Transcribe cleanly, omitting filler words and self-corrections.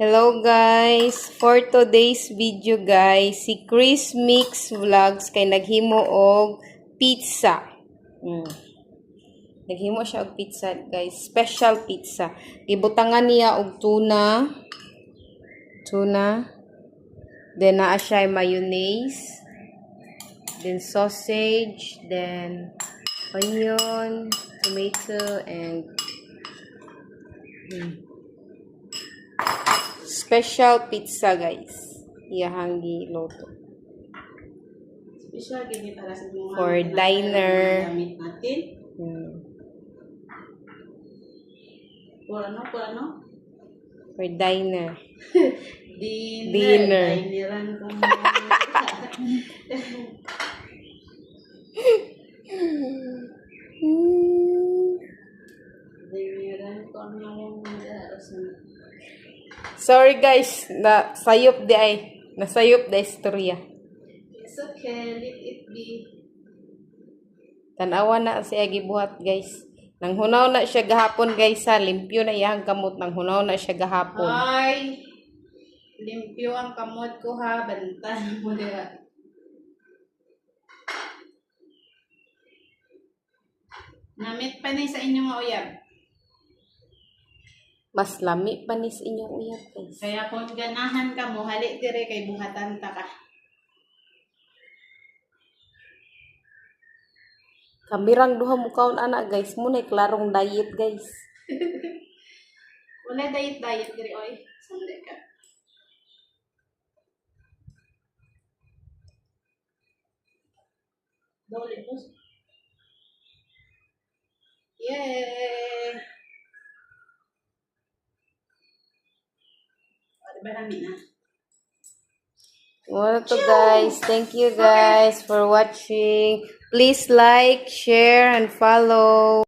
Hello guys, for today's video guys, si Chris Mix Vlogs kay naghimo og pizza. Naghimo siya og pizza guys, special pizza. Gibutangan niya og tuna. Then naa siya mayonnaise. Then sausage, then onion, tomato, and special pizza guys. Iyahang giluto. Special gini para sa mga For diner. gamit natin. For ano? For diner. Dinner. Dineran ko Dineran ko Sorry guys, nasayop di ay. Nasayop di istorya. It's okay, let it be. Tanawa na siya gibuhat guys. Nang hunaw na siya gahapon guys ha. Limpyo na iyang kamot. Nang hunaw na siya gahapon. Ay, limpyo ang kamot ko ha. Bantan mo dira. Namit pa na sa inyong mga uyab. Mas lami pa ni sa inyong uyab guys. Kaya kung ganahan ka mo, hali dire kay buhatan ta ka. Kamirang duha mo kaon ana guys. Muna klarong diet guys. Wala diet dire oy. Sandali ka. Dole po. Yay! Diba namin na? Well to guys. Thank you guys for watching. Please like, share, and follow.